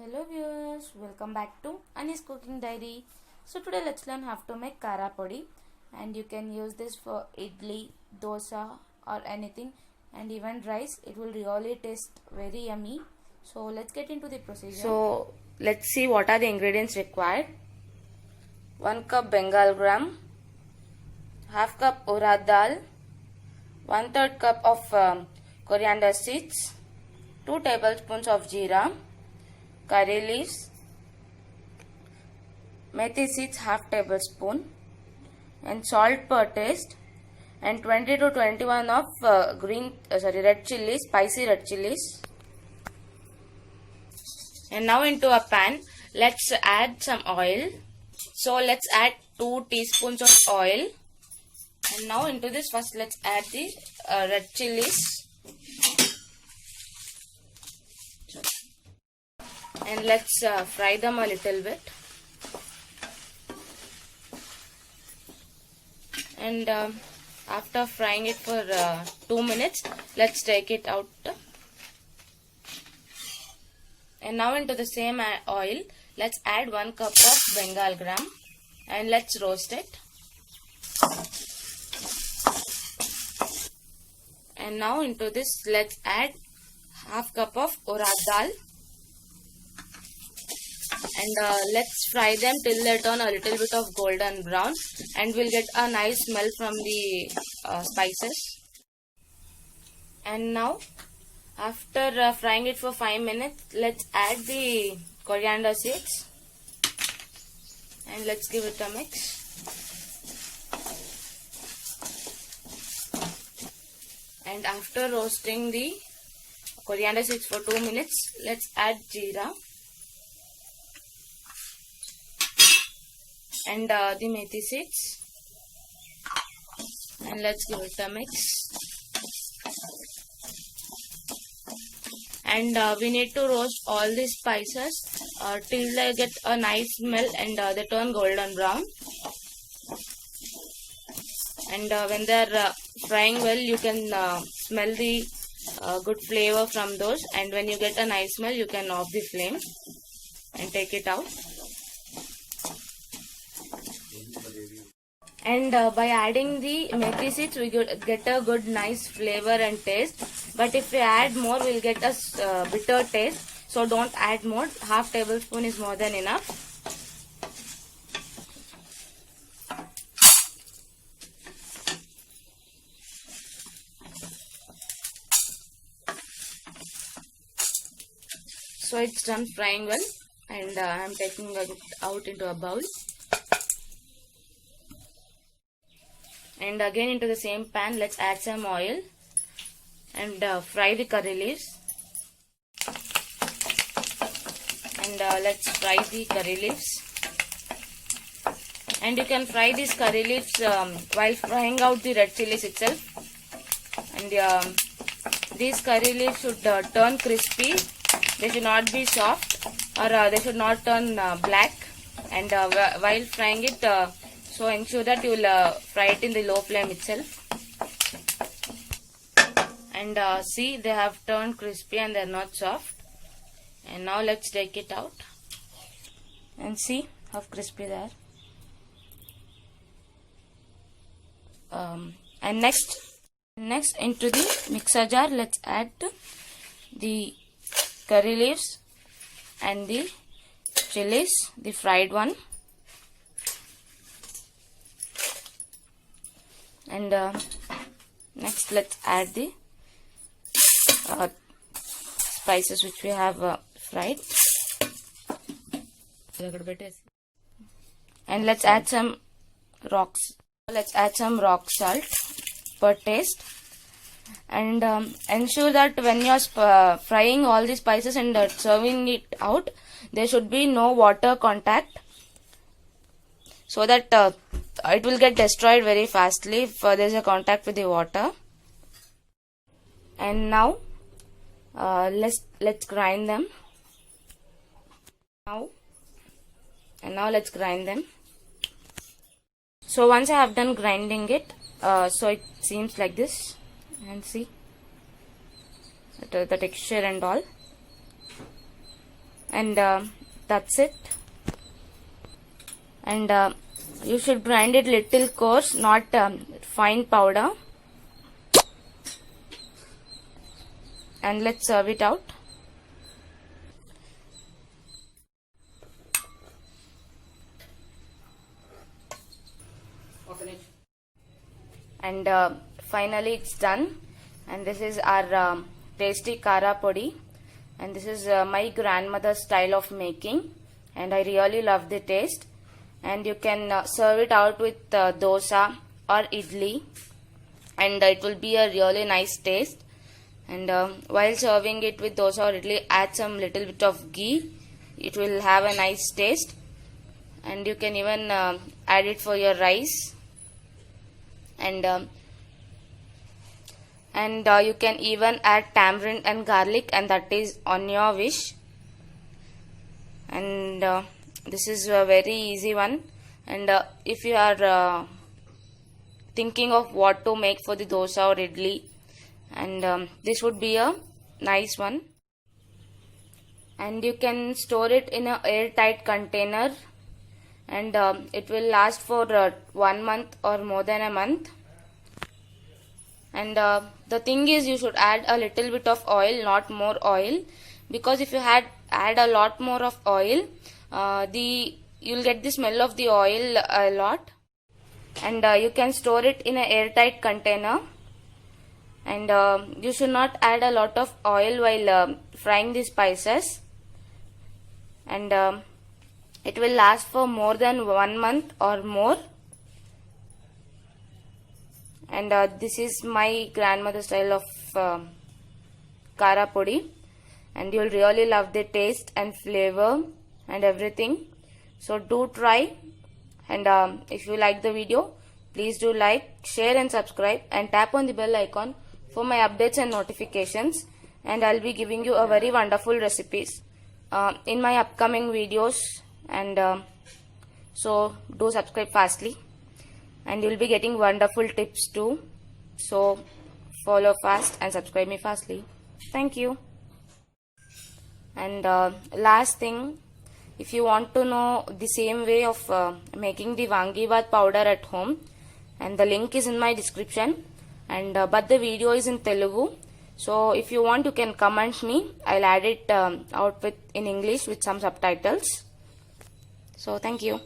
Hello viewers, welcome back to Ani's Cooking Diary. So today let's learn how to make kara podi, and you can use this for idli, dosa or anything, and even rice. It will really taste very yummy. So let's get into the procedure. So let's see what are the ingredients required. 1 cup Bengal gram, half cup urad dal, 1/3 cup of coriander seeds, 2 tablespoons of jeera, curry leaves, methi seeds half tablespoon, and salt per taste, and 20 to 21 of red chilies, spicy red chilies. And now into a pan, let's add some oil. So let's add 2 teaspoons of oil. And now into this, first let's add the red chilies. And let's fry them a little bit. And after frying it for 2 minutes, let's take it out. And now into the same oil, let's add 1 cup of Bengal gram and let's roast it. And now into this, let's add half cup of urad dal. And let's fry them till they turn a little bit of golden brown, and we'll get a nice smell from the spices. And now after frying it for 5 minutes, let's add the coriander seeds and let's give it a mix. And after roasting the coriander seeds for 2 minutes, let's add jeera and the methi seeds, and let's give it a mix. And we need to roast all the spices till they get a nice smell and they turn golden brown. And when they are frying well, you can smell the good flavor from those, and when you get a nice smell, you can off the flame and take it out. And by adding the methi seeds, we get a good nice flavor and taste. But if we add more, we'll get a bitter taste. So don't add more. Half tablespoon is more than enough. So it's done frying well, and I'm taking it out into a bowl. And again into the same pan, let's add some oil and fry the curry leaves. And let's fry the curry leaves. And you can fry these curry leaves while frying out the red chilies itself. And these curry leaves should turn crispy. They should not be soft, or they should not turn black. And while frying it, so ensure that you will fry it in the low flame itself. And see, they have turned crispy and they are not soft. And now let's take it out and see how crispy they are. And next into the mixer jar, let's add the curry leaves and the chilies, the fried one. And next let's add the spices which we have fried. And let's add some rock salt per taste. And ensure that when you are frying all the spices and serving it out, there should be no water contact, so that it will get destroyed very fastly if there is a contact with the water. And now let's grind them. Now let's grind them. So once I have done grinding it, so it seems like this, and see the texture and all. and that's it. And you should grind it little coarse, not fine powder. And let's serve it out. And finally it's done. And this is our tasty kara podi. And this is my grandmother's style of making. And I really love the taste. And you can serve it out with dosa or idli. And it will be a really nice taste. And while serving it with dosa or idli, add some little bit of ghee. It will have a nice taste. And you can even add it for your rice. And you can even add tamarind and garlic, and that is on your wish. And this is a very easy one. And if you are thinking of what to make for the dosa or idli, and this would be a nice one. And you can store it in an airtight container, and it will last for 1 month or more than a month. And the thing is, you should add a little bit of oil, not more oil, because if you add a lot more of oil, you'll get the smell of the oil a lot. And you can store it in an airtight container. And you should not add a lot of oil while frying the spices. And it will last for more than 1 month or more. And this is my grandmother's style of kara podi. And you'll really love the taste and flavor and everything. So do try. And if you like the video, please do like, share and subscribe, and tap on the bell icon for my updates and notifications. And I'll be giving you a very wonderful recipes in my upcoming videos. And so do subscribe fastly, and you'll be getting wonderful tips too. So follow fast and subscribe me fastly. Thank you. And last thing, if you want to know the same way of making the Wangibhat powder at home, and the link is in my description, and but the video is in Telugu. So if you want, you can comment me. I'll add it out in English with some subtitles. So thank you.